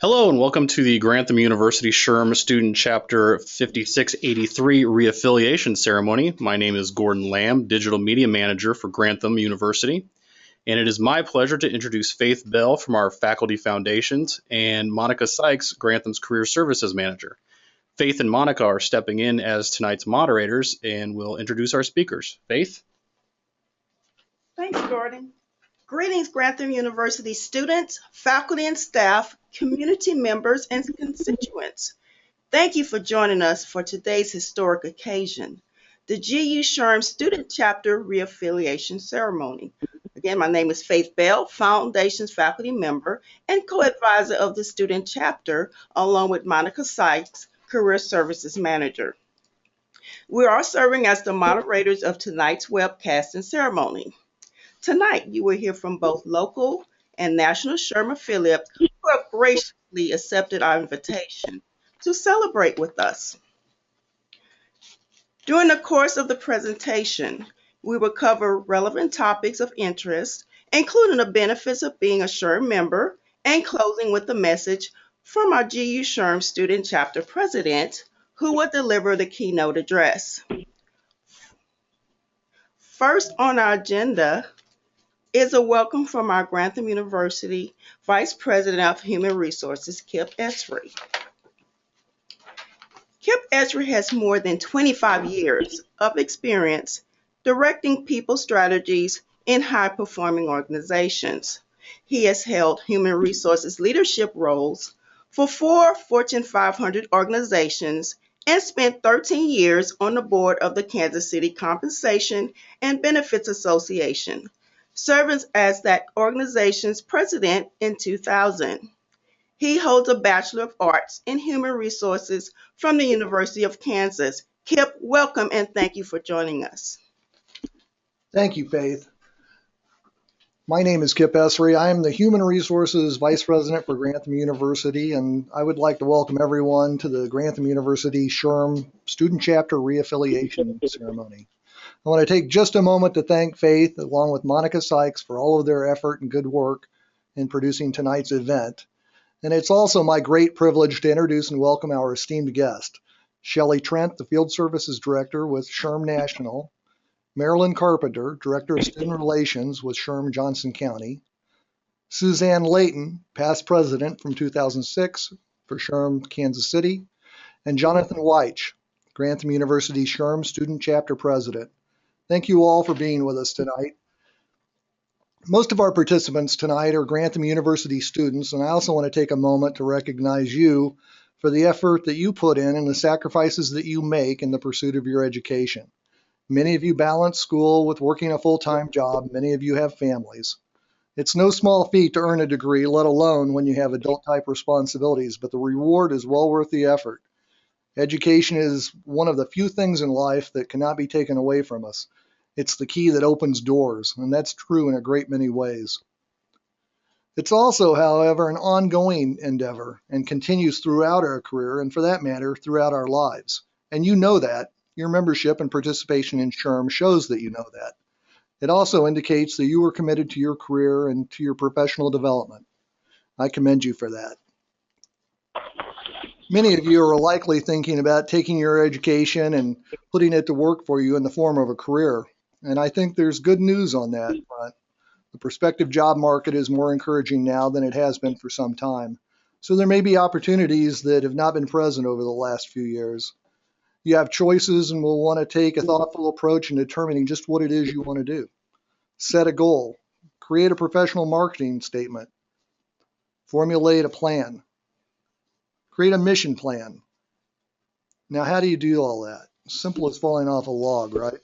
Hello and welcome to the Grantham University SHRM Student Chapter 5683 reaffiliation ceremony. My name is Gordon Lamb, Digital Media Manager for Grantham University, and it is my pleasure to introduce Faith Bell from our Faculty Foundations and Monica Sykes, Grantham's Career Services Manager. Faith and Monica are stepping in as tonight's moderators and will introduce our speakers. Faith? Thanks, Gordon. Greetings, Grantham University students, faculty and staff, community members, and constituents. Thank you for joining us for today's historic occasion, the GU SHRM Student Chapter Reaffiliation Ceremony. Again, my name is Faith Bell, Foundation's faculty member and co-advisor of the Student Chapter, along with Monica Sykes, Career Services Manager. We are serving as the moderators of tonight's webcast and ceremony. Tonight, you will hear from both local and national SHRM affiliates who have graciously accepted our invitation to celebrate with us. During the course of the presentation, we will cover relevant topics of interest, including the benefits of being a SHRM member, and closing with a message from our GU SHRM Student Chapter President, who will deliver the keynote address. First on our agenda is a welcome from our Grantham University Vice President of Human Resources, Kip Esri. Kip Esri has more than 25 years of experience directing people strategies in high-performing organizations. He has held human resources leadership roles for 4 Fortune 500 organizations and spent 13 years on the board of the Kansas City Compensation and Benefits Association, serving as that organization's president in 2000. He holds a Bachelor of Arts in Human Resources from the University of Kansas. Kip, welcome and thank you for joining us. Thank you, Faith. My name is Kip Esri. I am the Human Resources Vice President for Grantham University, and I would like to welcome everyone to the Grantham University SHRM Student Chapter Reaffiliation Ceremony. I want to take just a moment to thank Faith, along with Monica Sykes, for all of their effort and good work in producing tonight's event. And it's also my great privilege to introduce and welcome our esteemed guest, Shelley Trent, the Field Services Director with SHRM National, Marilyn Carpenter, Director of Student Relations with SHRM Johnson County, Suzanne Layton, past president from 2006 for SHRM Kansas City, and Jonathan Weich, Grantham University SHRM Student Chapter President. Thank you all for being with us tonight. Most of our participants tonight are Grantham University students, and I also want to take a moment to recognize you for the effort that you put in and the sacrifices that you make in the pursuit of your education. Many of you balance school with working a full-time job. Many of you have families. It's no small feat to earn a degree, let alone when you have adult-type responsibilities, but the reward is well worth the effort. Education is one of the few things in life that cannot be taken away from us. It's the key that opens doors, and that's true in a great many ways. It's also, however, an ongoing endeavor and continues throughout our career, and for that matter, throughout our lives. And you know that. Your membership and participation in SHRM shows that you know that. It also indicates that you are committed to your career and to your professional development. I commend you for that. Many of you are likely thinking about taking your education and putting it to work for you in the form of a career. And I think there's good news on that front. The prospective job market is more encouraging now than it has been for some time. So there may be opportunities that have not been present over the last few years. You have choices and will want to take a thoughtful approach in determining just what it is you want to do. Set a goal. Create a professional marketing statement. Formulate a plan. Create a mission plan. Now, how do you do all that? Simple as falling off a log, right?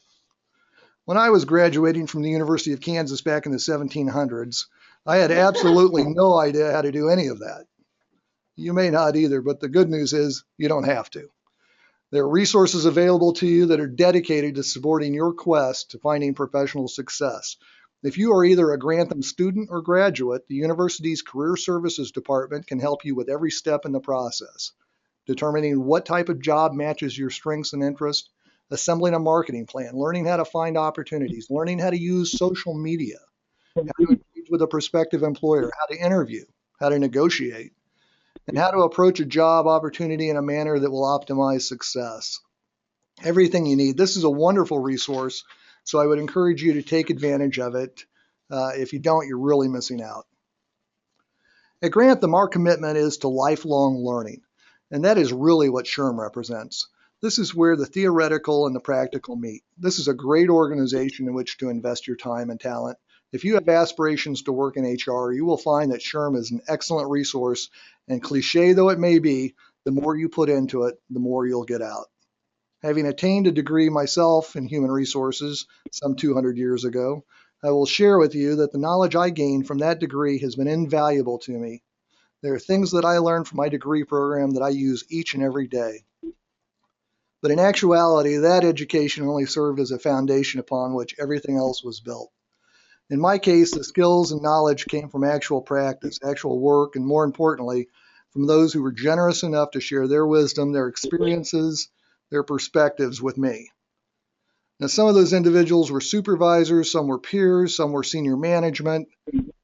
When I was graduating from the University of Kansas back in the 1700s, I had absolutely no idea how to do any of that. You may not either, but the good news is you don't have to. There are resources available to you that are dedicated to supporting your quest to finding professional success. If you are either a Grantham student or graduate, the university's Career Services Department can help you with every step in the process, determining what type of job matches your strengths and interests, assembling a marketing plan, learning how to find opportunities, learning how to use social media, how to engage with a prospective employer, how to interview, how to negotiate. and how to approach a job opportunity in a manner that will optimize success. Everything you need. This is a wonderful resource, so I would encourage you to take advantage of it. If you don't, you're really missing out. At Grantham, our commitment is to lifelong learning, and that is really what SHRM represents. This is where the theoretical and the practical meet. This is a great organization in which to invest your time and talent. If you have aspirations to work in HR, you will find that SHRM is an excellent resource, and cliche though it may be, the more you put into it, the more you'll get out. Having attained a degree myself in human resources some 200 years ago, I will share with you that the knowledge I gained from that degree has been invaluable to me. There are things that I learned from my degree program that I use each and every day. But in actuality, that education only served as a foundation upon which everything else was built. In my case, the skills and knowledge came from actual practice, actual work, and more importantly, from those who were generous enough to share their wisdom, their experiences, their perspectives with me. Now, some of those individuals were supervisors, some were peers, some were senior management,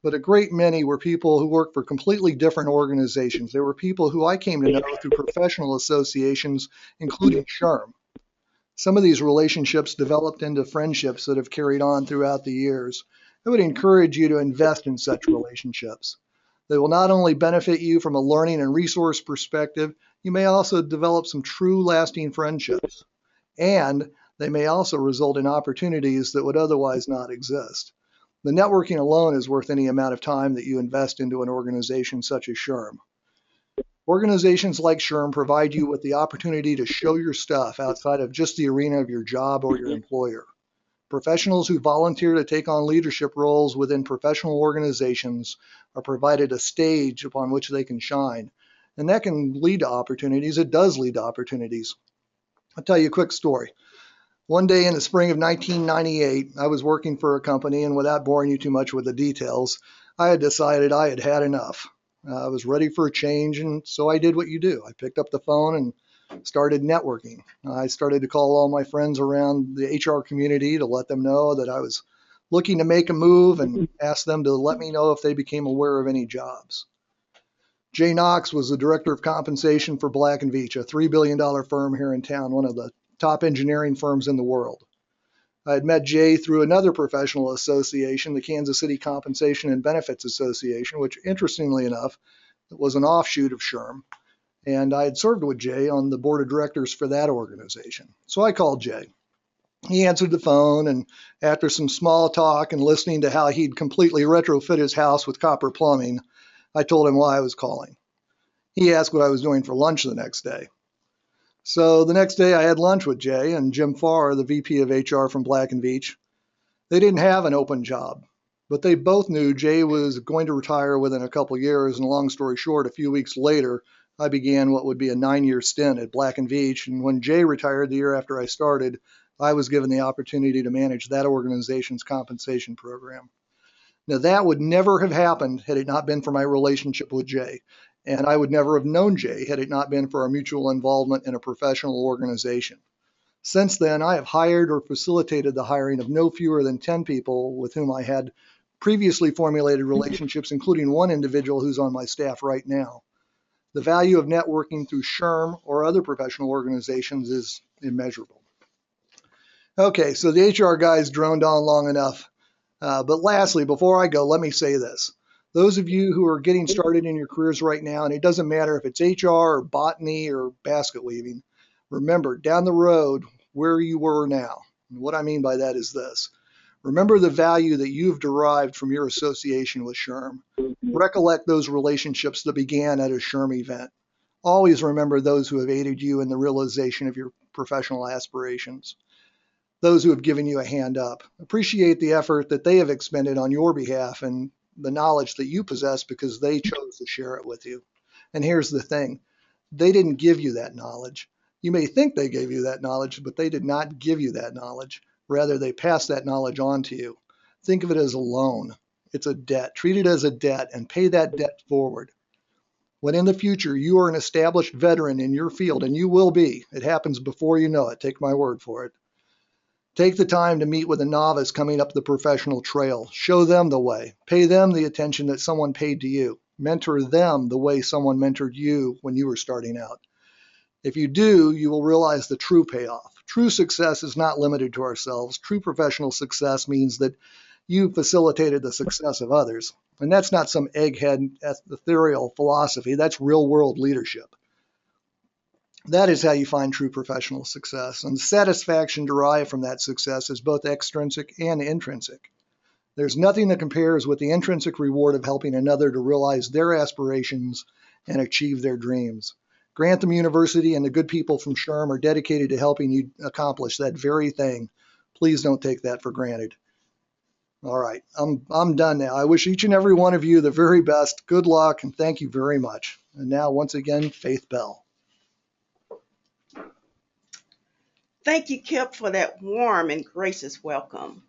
but a great many were people who worked for completely different organizations. They were people who I came to know through professional associations, including SHRM. Some of these relationships developed into friendships that have carried on throughout the years. I would encourage you to invest in such relationships. They will not only benefit you from a learning and resource perspective, you may also develop some true lasting friendships. And they may also result in opportunities that would otherwise not exist. The networking alone is worth any amount of time that you invest into an organization such as SHRM. Organizations like SHRM provide you with the opportunity to show your stuff outside of just the arena of your job or your employer. Professionals who volunteer to take on leadership roles within professional organizations are provided a stage upon which they can shine. And that can lead to opportunities. It does lead to opportunities. I'll tell you a quick story. One day in the spring of 1998, I was working for a company, and without boring you too much with the details, I had decided I had had enough. I was ready for a change, and so I did what you do. I picked up the phone and started networking. I started to call all my friends around the HR community to let them know that I was looking to make a move and ask them to let me know if they became aware of any jobs. Jay Knox was the director of compensation for Black & Veatch, a $3 billion firm here in town, one of the top engineering firms in the world. I had met Jay through another professional association, the Kansas City Compensation and Benefits Association, which, interestingly enough, was an offshoot of SHRM. And I had served with Jay on the board of directors for that organization. So I called Jay. He answered the phone, and after some small talk and listening to how he'd completely retrofit his house with copper plumbing, I told him why I was calling. He asked what I was doing for lunch the next day. So the next day I had lunch with Jay and Jim Farr, the VP of HR from Black & Veatch. They didn't have an open job, but they both knew Jay was going to retire within a couple years, and long story short, a few weeks later, I began what would be a 9-year stint at Black & Veatch, and when Jay retired the year after I started, I was given the opportunity to manage that organization's compensation program. Now, that would never have happened had it not been for my relationship with Jay. And I would never have known Jay had it not been for our mutual involvement in a professional organization. Since then, I have hired or facilitated the hiring of no fewer than 10 people with whom I had previously formulated relationships, including one individual who's on my staff right now. The value of networking through SHRM or other professional organizations is immeasurable. Okay, so the HR guys droned on long enough. But lastly, before I go, let me say this. Those of you who are getting started in your careers right now, and it doesn't matter if it's HR or botany or basket weaving, remember down the road where you were now. And what I mean by that is this. Remember the value that you've derived from your association with SHRM. Recollect those relationships that began at a SHRM event. Always remember those who have aided you in the realization of your professional aspirations. Those who have given you a hand up. Appreciate the effort that they have expended on your behalf and the knowledge that you possess because they chose to share it with you. And here's the thing. They didn't give you that knowledge. You may think they gave you that knowledge, but they did not give you that knowledge. Rather, they passed that knowledge on to you. Think of it as a loan. It's a debt. Treat it as a debt and pay that debt forward. When in the future you are an established veteran in your field, and you will be, it happens before you know it, take my word for it. Take the time to meet with a novice coming up the professional trail. Show them the way. Pay them the attention that someone paid to you. Mentor them the way someone mentored you when you were starting out. If you do, you will realize the true payoff. True success is not limited to ourselves. True professional success means that you facilitated the success of others. And that's not some egghead ethereal philosophy. That's real world leadership. That is how you find true professional success. And the satisfaction derived from that success is both extrinsic and intrinsic. There's nothing that compares with the intrinsic reward of helping another to realize their aspirations and achieve their dreams. Grantham University and the good people from SHRM are dedicated to helping you accomplish that very thing. Please don't take that for granted. All right, I'm done now. I wish each and every one of you the very best. Good luck, and thank you very much. And now, once again, Faith Bell. Thank you, Kip, for that warm and gracious welcome.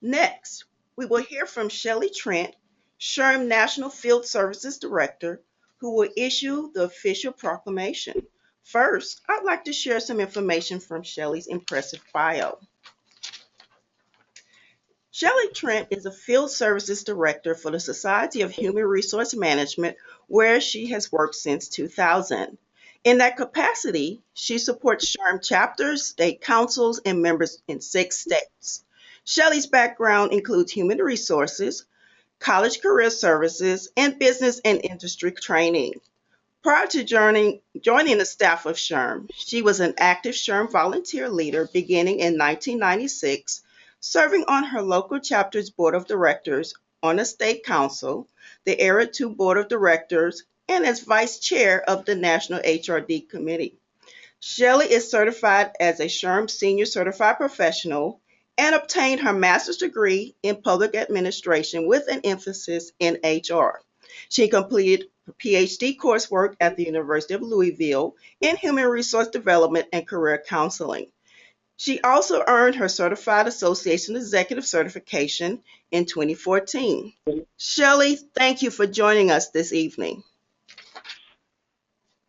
Next, we will hear from Shelley Trent, SHRM National Field Services Director, who will issue the official proclamation. First, I'd like to share some information from Shelley's impressive bio. Shelley Trent is a Field Services Director for the Society of Human Resource Management, where she has worked since 2000. In that capacity, she supports SHRM chapters, state councils, and members in 6 states. Shelley's background includes human resources, college career services, and business and industry training. Prior to joining the staff of SHRM, she was an active SHRM volunteer leader beginning in 1996, serving on her local chapter's board of directors, on a state council, the Area 2 board of directors, and as vice chair of the National HRD Committee. Shelley is certified as a SHRM Senior Certified Professional and obtained her master's degree in public administration with an emphasis in HR. She completed PhD coursework at the University of Louisville in human resource development and career counseling. She also earned her Certified Association Executive Certification in 2014. Shelley, thank you for joining us this evening.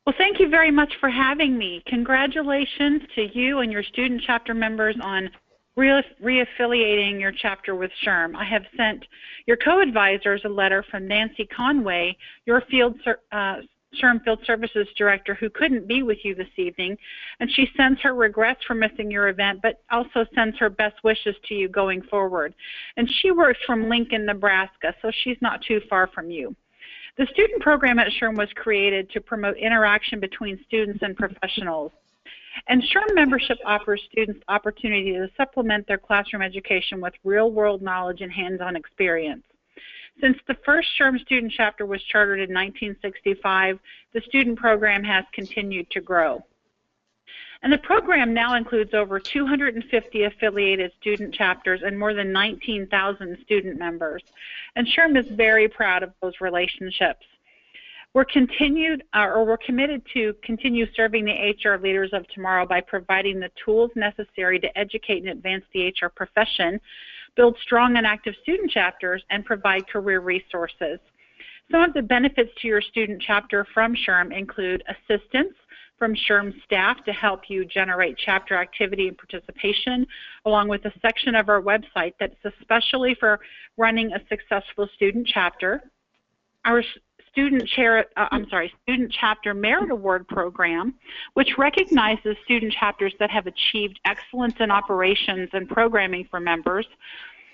Well, thank you very much for having me. Congratulations to you and your student chapter members on reaffiliating your chapter with SHRM. I have sent your co-advisors a letter from Nancy Conway, your SHRM Field Services Director, who couldn't be with you this evening, and she sends her regrets for missing your event, but also sends her best wishes to you going forward. And she works from Lincoln, Nebraska, so she's not too far from you. The student program at SHRM was created to promote interaction between students and professionals. And SHRM membership offers students the opportunity to supplement their classroom education with real-world knowledge and hands-on experience. Since the first SHRM student chapter was chartered in 1965, the student program has continued to grow. And the program now includes over 250 affiliated student chapters and more than 19,000 student members. And SHRM is very proud of those relationships. We're committed to continue serving the HR leaders of tomorrow by providing the tools necessary to educate and advance the HR profession, build strong and active student chapters, and provide career resources. Some of the benefits to your student chapter from SHRM include assistance from SHRM staff to help you generate chapter activity and participation, along with a section of our website that's especially for running a successful student chapter. Our student chapter merit award program, which recognizes student chapters that have achieved excellence in operations and programming for members.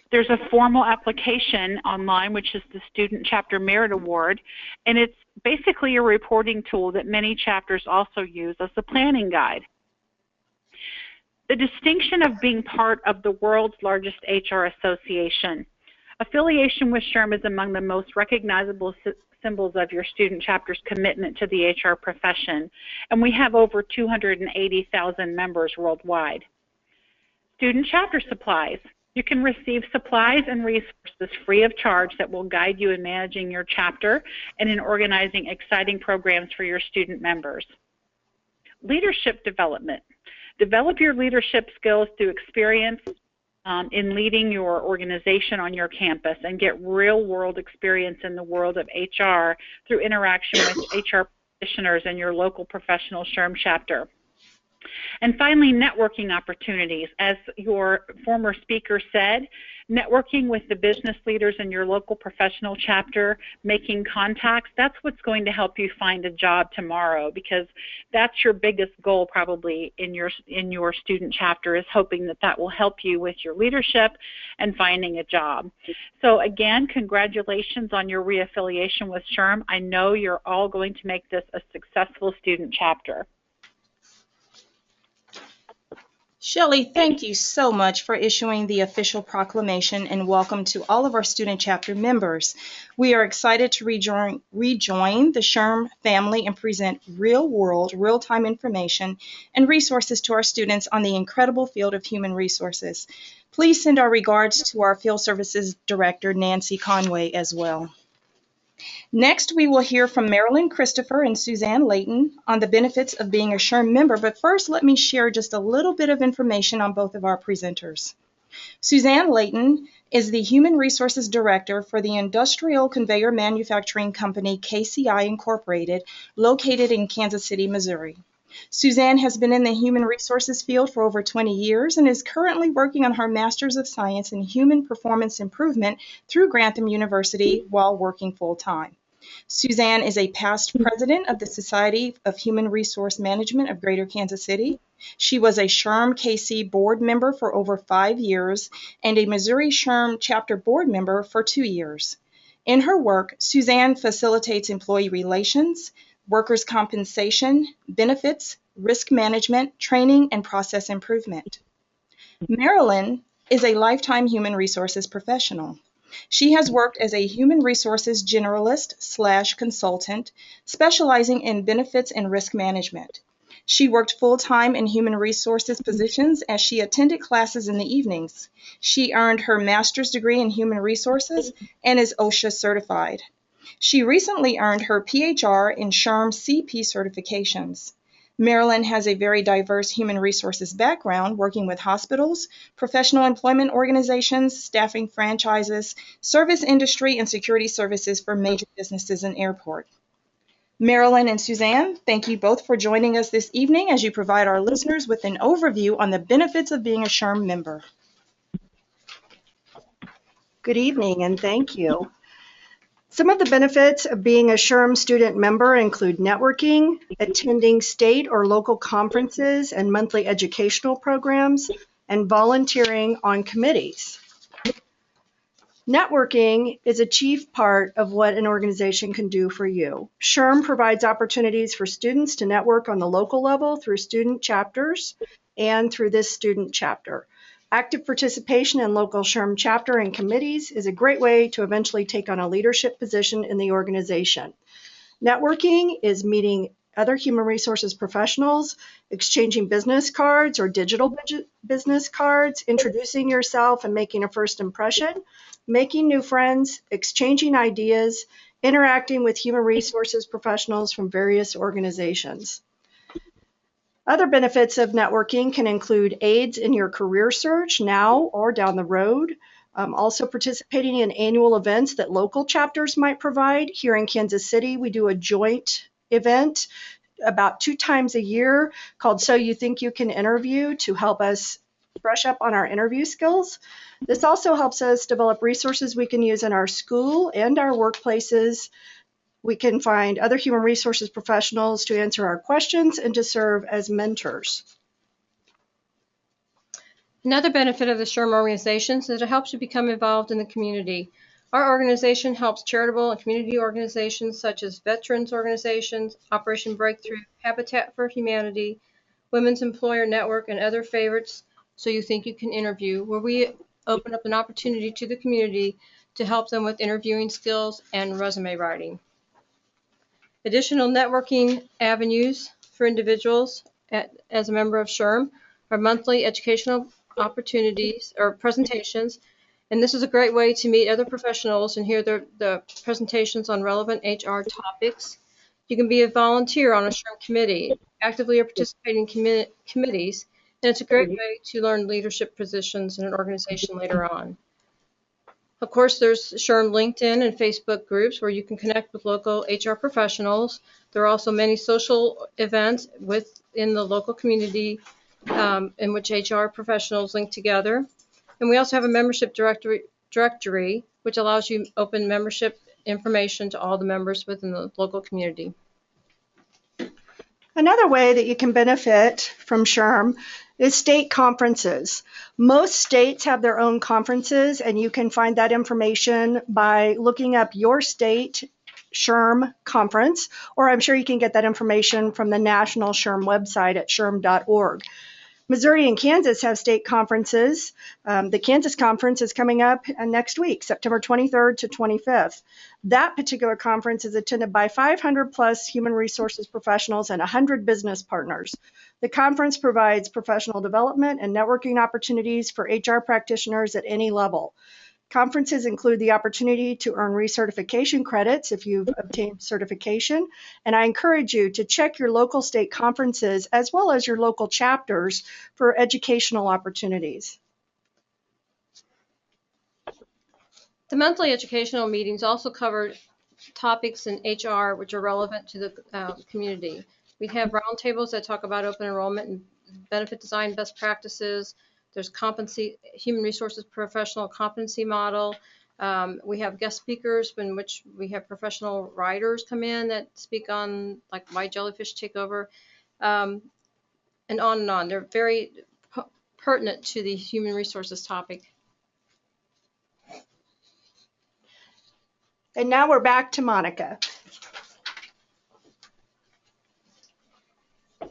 There's a formal application online, which is the Student Chapter Merit Award, and it's basically a reporting tool that many chapters also use as a planning guide. The distinction of being part of the world's largest HR association. Affiliation with SHRM is among the most recognizable symbols of your student chapter's commitment to the HR profession, and we have over 280,000 members worldwide. Student chapter supplies. You can receive supplies and resources free of charge that will guide you in managing your chapter and in organizing exciting programs for your student members. Leadership development. Develop your leadership skills through experience in leading your organization on your campus, and get real-world experience in the world of HR through interaction with HR practitioners in your local professional SHRM chapter. And finally, networking opportunities. As your former speaker said, networking with the business leaders in your local professional chapter, making contacts, that's what's going to help you find a job tomorrow, because that's your biggest goal probably in your student chapter, is hoping that that will help you with your leadership and finding a job. So again, congratulations on your reaffiliation with SHRM. I know you're all going to make this a successful student chapter. Shelley, thank you so much for issuing the official proclamation, and welcome to all of our student chapter members. We are excited to rejoin the SHRM family and present real-world, real-time information and resources to our students on the incredible field of human resources. Please send our regards to our Field Services Director, Nancy Conway, as well. Next, we will hear from Marilyn Christopher and Suzanne Layton on the benefits of being a SHRM member, but first let me share just a little bit of information on both of our presenters. Suzanne Layton is the Human Resources Director for the Industrial Conveyor Manufacturing Company, KCI Incorporated, located in Kansas City, Missouri. Suzanne has been in the human resources field for over 20 years and is currently working on her Master's of Science in Human Performance Improvement through Grantham University while working full-time. Suzanne is a past president of the Society of Human Resource Management of Greater Kansas City. She was a SHRM KC board member for over 5 years and a Missouri SHRM chapter board member for 2 years. In her work, Suzanne facilitates employee relations, workers' compensation, benefits, risk management, training, and process improvement. Marilyn is a lifetime human resources professional. She has worked as a human resources generalist/consultant, specializing in benefits and risk management. She worked full-time in human resources positions as she attended classes in the evenings. She earned her master's degree in human resources and is OSHA certified. She recently earned her PHR in SHRM CP certifications. Marilyn has a very diverse human resources background, working with hospitals, professional employment organizations, staffing franchises, service industry, and security services for major businesses and airports. Marilyn and Suzanne, thank you both for joining us this evening as you provide our listeners with an overview on the benefits of being a SHRM member. Good evening, and thank you. Some of the benefits of being a SHRM student member include networking, attending state or local conferences and monthly educational programs, and volunteering on committees. Networking is a chief part of what an organization can do for you. SHRM provides opportunities for students to network on the local level through student chapters and through this student chapter. Active participation in local SHRM chapter and committees is a great way to eventually take on a leadership position in the organization. Networking is meeting other human resources professionals, exchanging business cards or digital business cards, introducing yourself and making a first impression, making new friends, exchanging ideas, interacting with human resources professionals from various organizations. Other benefits of networking can include aids in your career search now or down the road. Also participating in annual events that local chapters might provide. Here in Kansas City, we do a joint event about 2 times a year called So You Think You Can Interview to help us brush up on our interview skills. This also helps us develop resources we can use in our school and our workplaces. We can find other human resources professionals to answer our questions and to serve as mentors. Another benefit of the SHRM organization is that it helps you become involved in the community. Our organization helps charitable and community organizations such as veterans organizations, Operation Breakthrough, Habitat for Humanity, Women's Employer Network, and other favorites. So You Think You Can Interview, where we open up an opportunity to the community to help them with interviewing skills and resume writing. Additional networking avenues for individuals as a member of SHRM are monthly educational opportunities or presentations, and this is a great way to meet other professionals and hear the presentations on relevant HR topics. You can be a volunteer on a SHRM committee, actively participating in committees, and it's a great way to learn leadership positions in an organization later on. Of course, there's SHRM LinkedIn and Facebook groups where you can connect with local HR professionals. There are also many social events within the local community in which HR professionals link together. And we also have a membership directory, which allows you open membership information to all the members within the local community. Another way that you can benefit from SHRM is state conferences. Most states have their own conferences, and you can find that information by looking up your state SHRM conference, or I'm sure you can get that information from the National SHRM website at shrm.org. Missouri and Kansas have state conferences. The Kansas conference is coming up next week, September 23rd to 25th. That particular conference is attended by 500 plus human resources professionals and 100 business partners. The conference provides professional development and networking opportunities for HR practitioners at any level. Conferences include the opportunity to earn recertification credits if you've obtained certification, and I encourage you to check your local state conferences as well as your local chapters for educational opportunities. The monthly educational meetings also cover topics in HR which are relevant to the community. We have roundtables that talk about open enrollment and benefit design best practices. There's human resources professional competency model. We have guest speakers in which we have professional writers come in that speak on like why jellyfish take over, and on and on. They're very pertinent to the human resources topic. And now we're back to Monica.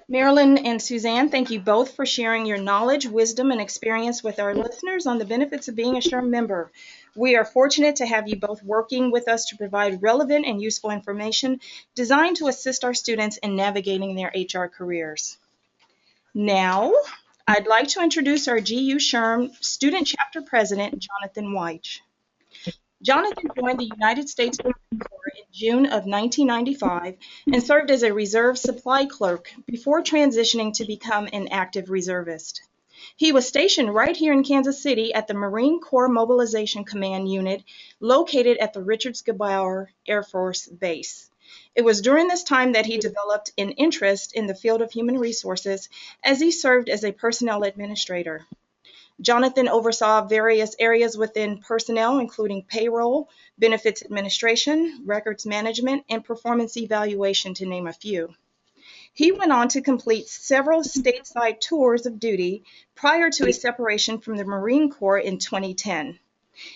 Marilyn and Suzanne, thank you both for sharing your knowledge, wisdom, and experience with our listeners on the benefits of being a SHRM member. We are fortunate to have you both working with us to provide relevant and useful information designed to assist our students in navigating their HR careers. Now, I'd like to introduce our GU SHRM Student Chapter President, Jonathan Weich. Jonathan joined the United States Marine Corps in June of 1995 and served as a reserve supply clerk before transitioning to become an active reservist. He was stationed right here in Kansas City at the Marine Corps Mobilization Command Unit located at the Richards-Gebaur Air Force Base. It was during this time that he developed an interest in the field of human resources as he served as a personnel administrator. Jonathan oversaw various areas within personnel, including payroll, benefits administration, records management, and performance evaluation, to name a few. He went on to complete several stateside tours of duty prior to his separation from the Marine Corps in 2010.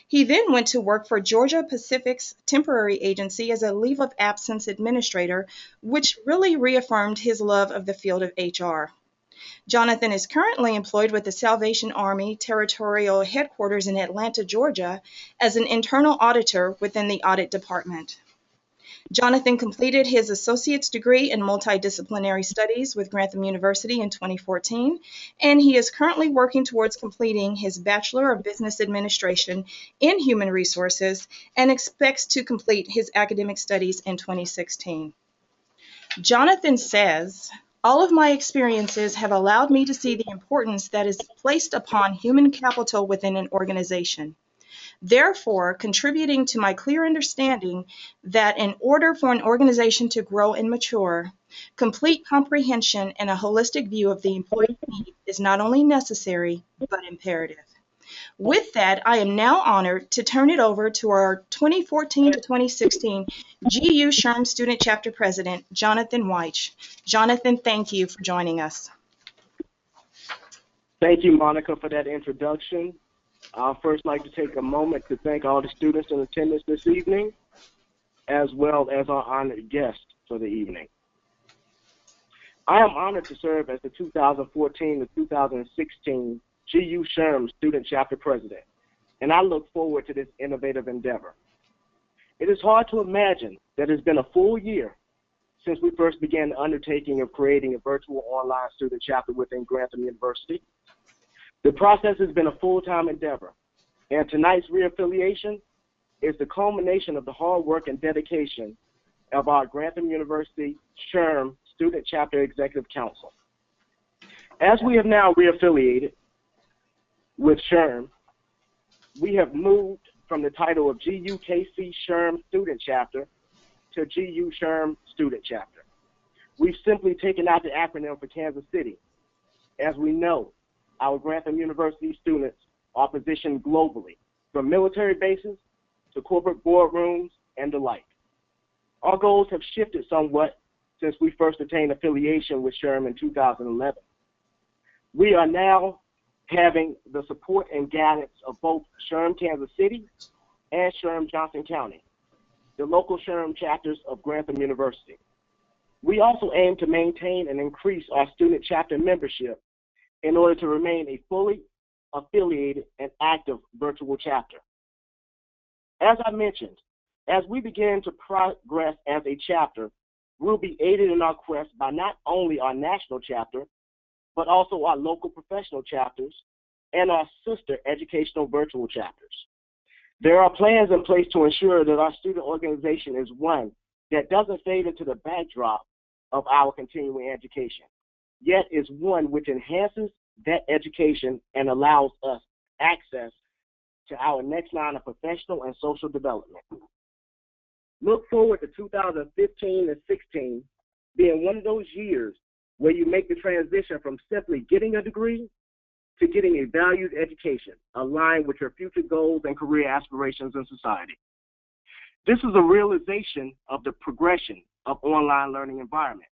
He then went to work for Georgia Pacific's temporary agency as a leave of absence administrator, which really reaffirmed his love of the field of HR. Jonathan is currently employed with the Salvation Army Territorial Headquarters in Atlanta, Georgia, as an internal auditor within the audit department. Jonathan completed his associate's degree in multidisciplinary studies with Grantham University in 2014, and he is currently working towards completing his Bachelor of Business Administration in Human Resources and expects to complete his academic studies in 2016. Jonathan says, "All of my experiences have allowed me to see the importance that is placed upon human capital within an organization. Therefore, contributing to my clear understanding that in order for an organization to grow and mature, complete comprehension and a holistic view of the employee need is not only necessary, but imperative." With that, I am now honored to turn it over to our 2014 to 2016 GU SHRM Student Chapter President, Jonathan Weich. Jonathan, thank you for joining us. Thank you, Monica, for that introduction. I'd first like to take a moment to thank all the students in attendance this evening, as well as our honored guest for the evening. I am honored to serve as the 2014 to 2016 GU SHRM Student Chapter President, and I look forward to this innovative endeavor. It is hard to imagine that it's been a full year since we first began the undertaking of creating a virtual online student chapter within Grantham University. The process has been a full-time endeavor, and tonight's reaffiliation is the culmination of the hard work and dedication of our Grantham University SHRM Student Chapter Executive Council. As we have now reaffiliated with SHRM, we have moved from the title of GUKC SHRM Student Chapter to GU SHRM Student Chapter. We've simply taken out the acronym for Kansas City. As we know, our Grantham University students are positioned globally, from military bases to corporate boardrooms and the like. Our goals have shifted somewhat since we first attained affiliation with SHRM in 2011. We are now having the support and guidance of both SHRM Kansas City and SHRM Johnson County, the local SHRM chapters of Grantham University. We also aim to maintain and increase our student chapter membership in order to remain a fully affiliated and active virtual chapter. As I mentioned, as we begin to progress as a chapter, we'll be aided in our quest by not only our national chapter, but also our local professional chapters and our sister educational virtual chapters. There are plans in place to ensure that our student organization is one that doesn't fade into the backdrop of our continuing education, yet is one which enhances that education and allows us access to our next line of professional and social development. Look forward to 2015 and 16 being one of those years where you make the transition from simply getting a degree to getting a valued education aligned with your future goals and career aspirations in society. This is a realization of the progression of online learning environment.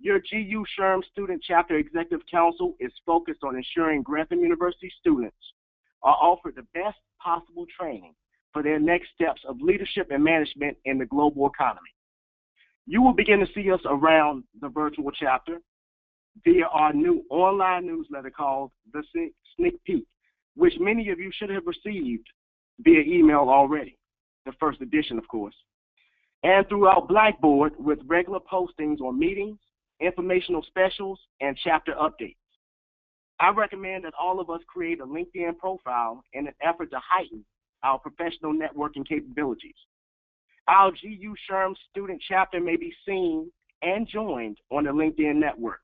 Your GU SHRM Student Chapter Executive Council is focused on ensuring Grantham University students are offered the best possible training for their next steps of leadership and management in the global economy. You will begin to see us around the virtual chapter via our new online newsletter called The Sneak Peek, which many of you should have received via email already, the first edition, of course, and through our Blackboard with regular postings on meetings, informational specials, and chapter updates. I recommend that all of us create a LinkedIn profile in an effort to heighten our professional networking capabilities. Our GU SHRM student chapter may be seen and joined on the LinkedIn network.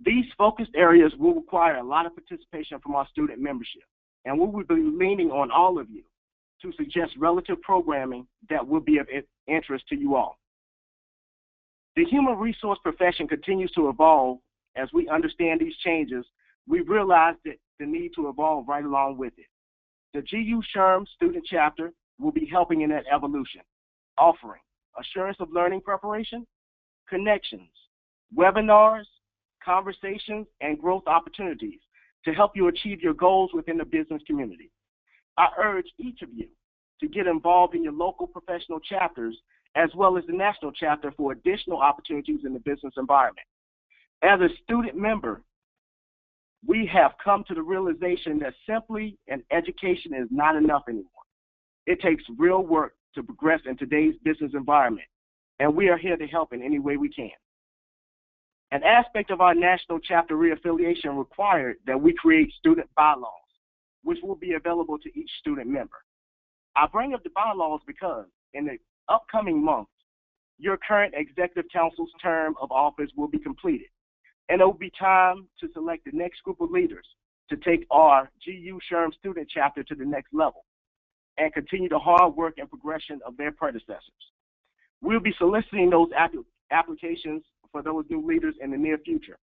These focused areas will require a lot of participation from our student membership, and we will be leaning on all of you to suggest relative programming that will be of interest to you all. The human resource profession continues to evolve. As we understand these changes, we realize that the need to evolve right along with it. The GU SHRM student chapter will be helping in that evolution, offering assurance of learning preparation, connections, webinars, conversations, and growth opportunities to help you achieve your goals within the business community. I urge each of you to get involved in your local professional chapters as well as the national chapter for additional opportunities in the business environment. As a student member, we have come to the realization that simply an education is not enough anymore. It takes real work to progress in today's business environment, and we are here to help in any way we can. An aspect of our national chapter reaffiliation required that we create student bylaws, which will be available to each student member. I bring up the bylaws because in the upcoming months, your current executive council's term of office will be completed, and it will be time to select the next group of leaders to take our GU SHRM student chapter to the next level and continue the hard work and progression of their predecessors. We'll be soliciting those applications for those new leaders in the near future.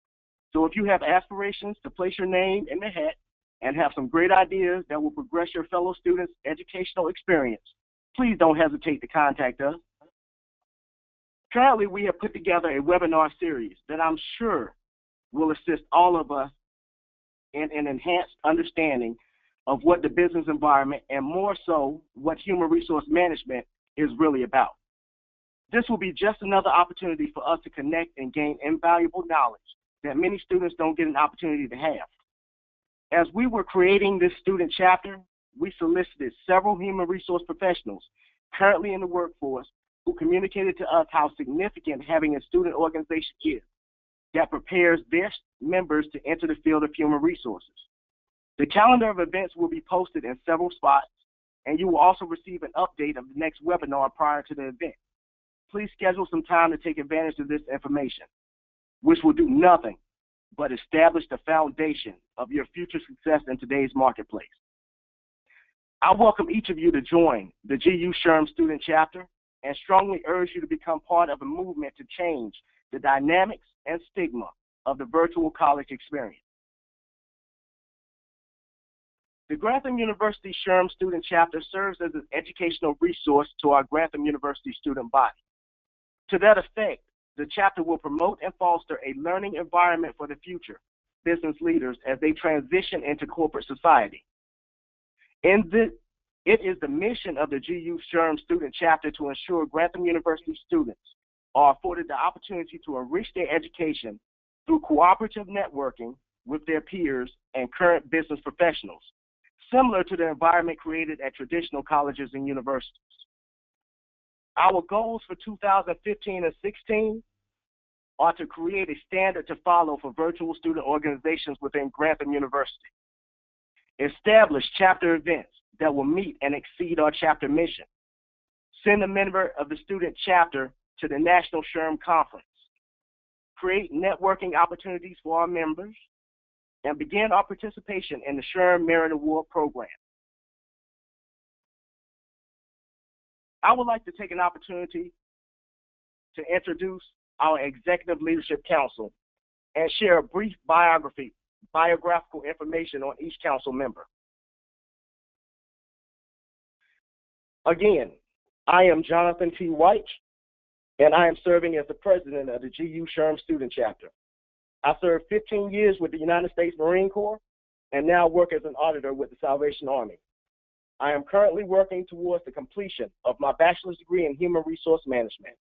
So if you have aspirations to place your name in the hat and have some great ideas that will progress your fellow students' educational experience, please don't hesitate to contact us. Currently, we have put together a webinar series that I'm sure will assist all of us in an enhanced understanding of what the business environment and more so what human resource management is really about. This will be just another opportunity for us to connect and gain invaluable knowledge that many students don't get an opportunity to have. As we were creating this student chapter, we solicited several human resource professionals currently in the workforce who communicated to us how significant having a student organization is that prepares their members to enter the field of human resources. The calendar of events will be posted in several spots, and you will also receive an update of the next webinar prior to the event. Please schedule some time to take advantage of this information, which will do nothing but establish the foundation of your future success in today's marketplace. I welcome each of you to join the GU SHRM student chapter and strongly urge you to become part of a movement to change the dynamics and stigma of the virtual college experience. The Grantham University SHRM Student Chapter serves as an educational resource to our Grantham University student body. To that effect, the chapter will promote and foster a learning environment for the future business leaders as they transition into corporate society. It is the mission of the GU SHRM Student Chapter to ensure Grantham University students are afforded the opportunity to enrich their education through cooperative networking with their peers and current business professionals, similar to the environment created at traditional colleges and universities. Our goals for 2015 and 16 are to create a standard to follow for virtual student organizations within Grantham University, establish chapter events that will meet and exceed our chapter mission, send a member of the student chapter to the National SHRM Conference, create networking opportunities for our members, and begin our participation in the SHRM Merit Award Program. I would like to take an opportunity to introduce our Executive Leadership Council and share a brief biographical information on each council member. Again, I am Jonathan T. White, and I am serving as the president of the GU SHRM Student Chapter. I served 15 years with the United States Marine Corps and now work as an auditor with the Salvation Army. I am currently working towards the completion of my bachelor's degree in human resource management.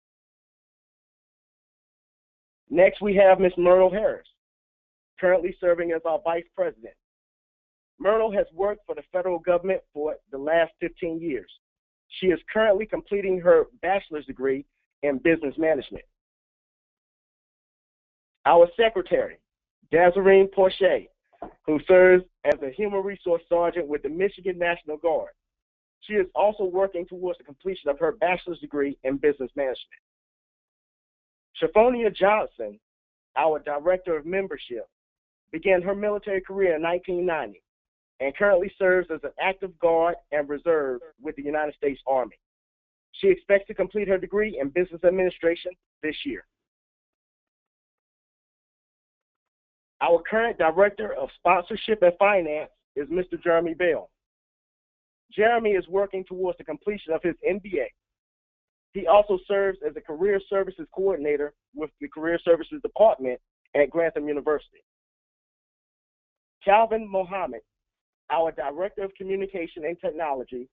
Next, we have Ms. Myrtle Harris, currently serving as our vice president. Myrtle has worked for the federal government for the last 15 years. She is currently completing her bachelor's degree in business management. Our secretary, Desiree Porcher, who serves as a human resource sergeant with the Michigan National Guard. She is also working towards the completion of her bachelor's degree in business management. Shaphonia Johnson, our director of membership, began her military career in 1990 and currently serves as an active guard and reserve with the United States Army. She expects to complete her degree in business administration this year. Our current Director of Sponsorship and Finance is Mr. Jeremy Bell. Jeremy is working towards the completion of his MBA. He also serves as a Career Services Coordinator with the Career Services Department at Grantham University. Calvin Mohammed, our Director of Communication and Technology,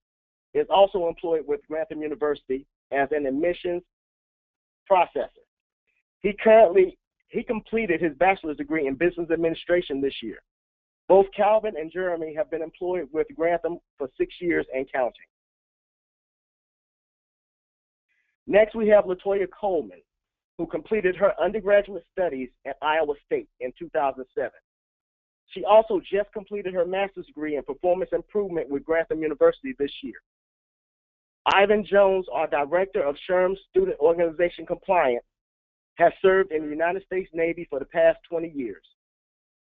is also employed with Grantham University as an admissions processor. He completed his bachelor's degree in business administration this year. Both Calvin and Jeremy have been employed with Grantham for 6 years and counting. Next, we have Latoya Coleman, who completed her undergraduate studies at Iowa State in 2007. She also just completed her master's degree in performance improvement with Grantham University this year. Ivan Jones, our Director of SHRM Student Organization Compliance, has served in the United States Navy for the past 20 years.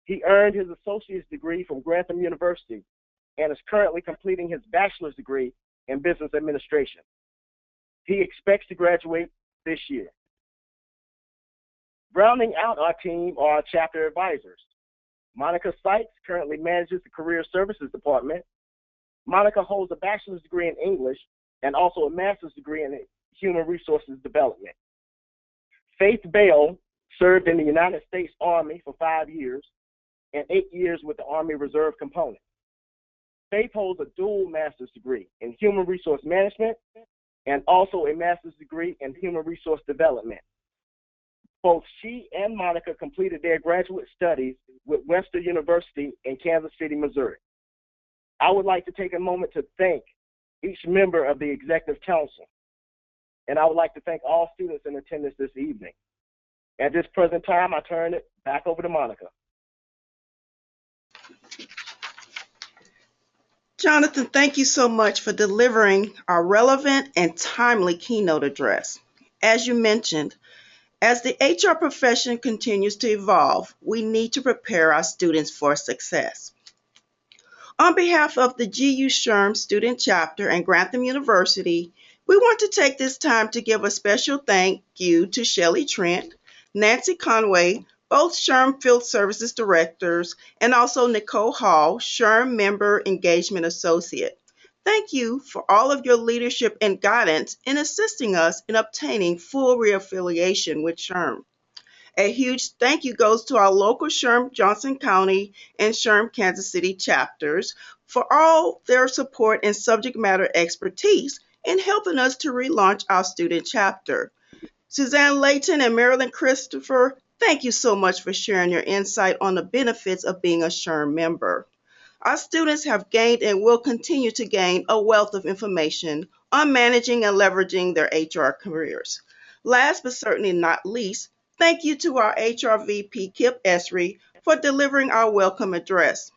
He earned his associate's degree from Grantham University and is currently completing his bachelor's degree in business administration. He expects to graduate this year. Rounding out our team are our chapter advisors. Monica Sykes currently manages the Career Services Department. Monica holds a bachelor's degree in English and also a master's degree in Human Resources Development. Faith Bell served in the United States Army for 5 years and 8 years with the Army Reserve Component. Faith holds a dual master's degree in Human Resource Management and also a master's degree in Human Resource Development. Both she and Monica completed their graduate studies with Webster University in Kansas City, Missouri. I would like to take a moment to thank each member of the Executive Council, and I would like to thank all students in attendance this evening. At this present time, I turn it back over to Monica. Jonathan, thank you so much for delivering our relevant and timely keynote address. As you mentioned, as the HR profession continues to evolve, we need to prepare our students for success. On behalf of the GU SHRM Student Chapter and Grantham University, we want to take this time to give a special thank you to Shelley Trent, Nancy Conway, both SHRM Field Services Directors, and also Nicole Hall, SHRM Member Engagement Associate. Thank you for all of your leadership and guidance in assisting us in obtaining full reaffiliation with SHRM. A huge thank you goes to our local SHRM Johnson County and SHRM Kansas City chapters for all their support and subject matter expertise in helping us to relaunch our student chapter. Suzanne Layton and Marilyn Christopher, thank you so much for sharing your insight on the benefits of being a SHRM member. Our students have gained and will continue to gain a wealth of information on managing and leveraging their HR careers. Last but certainly not least, thank you to our HR VP, Kip Esri, for delivering our welcome address.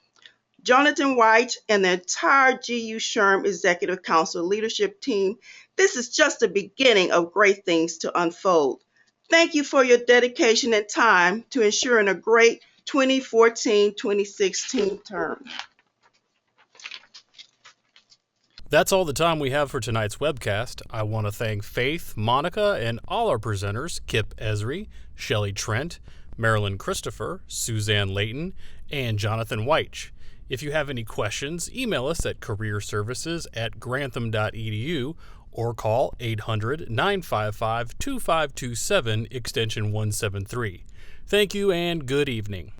Jonathan White and the entire GU SHRM Executive Council leadership team, this is just the beginning of great things to unfold. Thank you for your dedication and time to ensuring a great 2014-2016 term. That's all the time we have for tonight's webcast. I want to thank Faith, Monica, and all our presenters, Kip Esri, Shelley Trent, Marilyn Christopher, Suzanne Layton, and Jonathan White. If you have any questions, email us at careerservices@grantham.edu or call 800-955-2527, extension 173. Thank you and good evening.